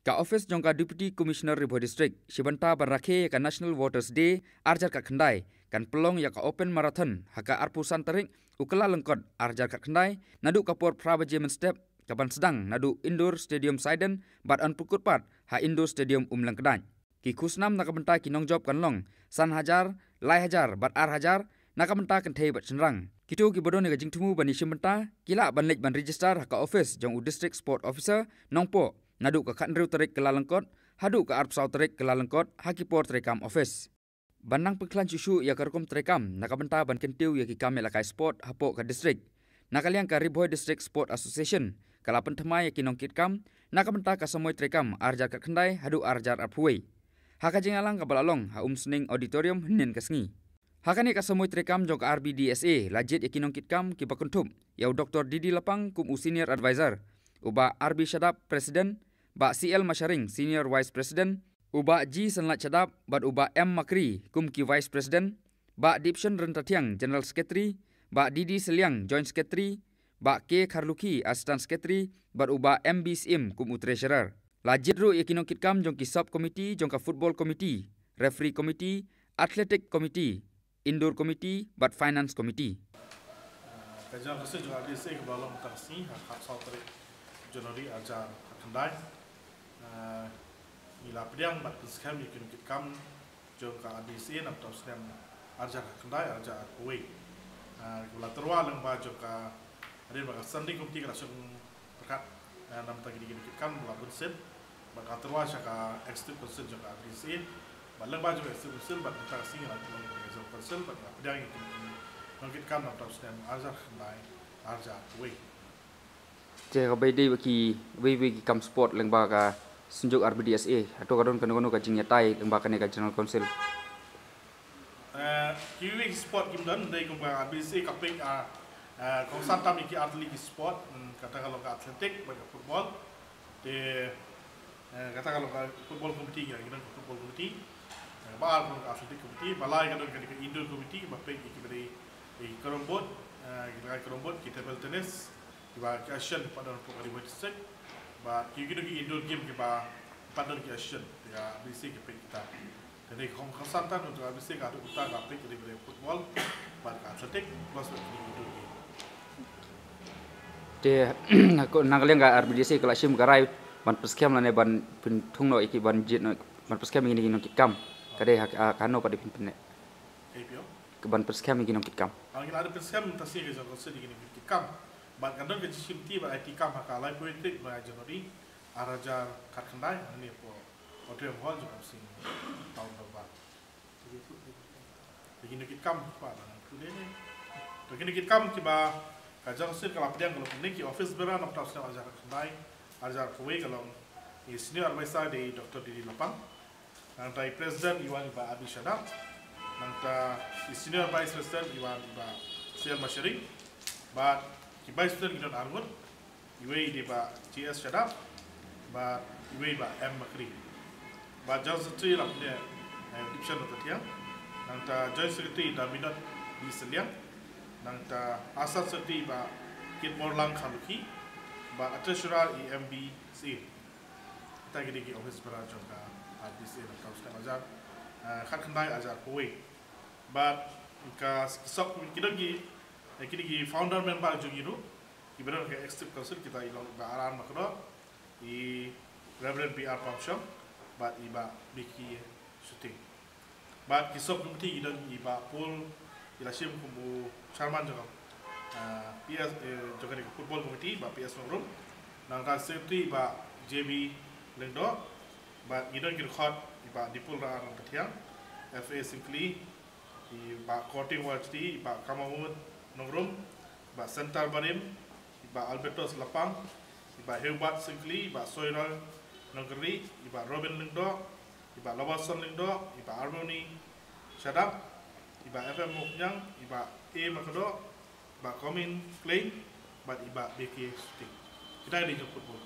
Ka office jongka Deputy Commissioner Ribo District, Shibanta Barakhe ka National Voters Day, arjar ka khandai, kan pelong ya ka Open Marathon, haka arpusan terik, ukela lengkot, arjar ka khandai, nadu kapur Prabajemen Step, kapan sedang, nadu Indoor Stadium Saiden, bat an pukut pat, ha Indoor Stadium Lengkedai. Ki kusnam nakabenta ki nongjob kan long, san hajar, lai hajar, bat ar hajar, nakabenta kan thei bat senrang. Kitu ki bodon ka jingtumu bani Shibanta, kila ban lej ban register haka office jong u District Sport Officer, nongpo, nadu ka khandriu terik kelalengkot, hadu ka arpsau terik kelalengkot, hakipor terekam office. Banang peklan cucu ya kerkom terekam, nakabenta ban kentiu ya ki kame lakai sport hapo ka district. Nakaliang ka Riboy District Sport Association, kalapan temai ya ki nongkit kam, nakabenta ka samoy terekam, arjar ka khandai, hadu arjar arpuwei. Haka jengalang ka balalong, ha sening auditorium henen kasngi. Haka ni ka samoy terekam jong ka RBDSA, lajit ya ki nongkit kam ki bakuntum, ya Dr. Didi Lapang kum senior advisor, uba RB Shadap President, Ba CL Masharing, Senior Vice President, Uba G Sanlat Chadap, Bat Uba M Makri, Kumki Vice President, Ba Dipshan Rentatiang, General Secretary, Ba Didi Seliang, Joint Secretary, Ba K Karluki, Assistant Secretary, Bat Uba MB Sim, Kumu Treasurer. Lajit ru yakinong kitkam jongki Sub Committee, jongka Football Committee, Referee Committee, Athletic Committee, Indoor Committee, Bat Finance Committee. Kajian khusus juga bisa kebalong taksi, hak sauteri Januari ajar kendai. Mila pediang bat skam yakin kitkam jongka ADC nam tos nem ajar kendai ajar kuwi. Kula terwa leng ba jongka adin ba sandi komiti kerasung perkat nam tagi digin kitkam la bunsen ba terwa syaka extreme person jongka ADC ba leng ba jongka extreme person ba taksi la jongka person ba pediang yakin kitkam nam tos nem ajar kendai ajar kuwi. Jika bedi bagi kam sport lengba ka sunjuk RBDSA atau kadon kanu ka jingyatai lengba ka General Council. Kiwi sport kimdan dai kumpa RBDSA kaping konsantam iki atlet sport kata kalau ka atletik bagi football de kata kalau ka football committee kita football committee ba ka atletik committee balai kadon ka indoor committee bapek iki beri kerombot kita table tennis kiba action pada program district ba kigido ki indoor game kiba pada ki action ya bisi ki kita jadi konsantan untuk bisi ka uta ka pe di football ba atletik plus di indoor game de aku nangaliang ka RBDC kala sim garai ban peskem lane ban thungno iki ban jit ban peskem ngini ngin kitkam kade kano pada pimpin ke ban peskem ngin kitkam angin ada peskem tasi ke jangko sedikit kitkam ban kandang ke simti ba IT kam haka lai politik ba Januari arajar kat kendai ni po auditorium hall juga sing tahun berapa begini kitkam pa tu ni begini kitkam kiba kajang sir kalau pediang kalau ni ki office bera nak tahu sedang ajar kendai ajar kuwi kalau senior advisor di Dr. Didi Lapang nanti President Iwan Iba Abi Shadap nanti senior vice president Iwan Iba CL Masharing but ki vice president Gideon Argun iwe di ba GS Shadap ba iwe ba M Makri ba joint secretary lapne Dipshan Rentatiang nanta joint secretary Daminot di Seliang nanta asal secretary ba Kit Morlang Khaluki ba treasurer EMBC kita gidi office branch ka RBC na kaus ka ajar khat khandai ajar kuwi ba ka sok kidagi kini founder member jungiru ibarat ke executive council kita ilong baaran makro I Reverend BR Pamsham but iba biki shooting but kisok committee idang iba pool ilasim kumbu chairman juga PS juga di football committee ba PS room nang ka secretary iba JB Lengdo but idang kirkhot iba dipul ra nang katiang FA simply iba courting watch di iba kamawut nongrum ba Sentar Barim iba Albertos Lapang iba Heubat Singli iba Soiral Nongri iba Robin Lingdo iba Lawason Lingdo iba Harmony Shadap iba FM Muknyang iba A Makado iba Komin Klein iba BK Shooting kita di football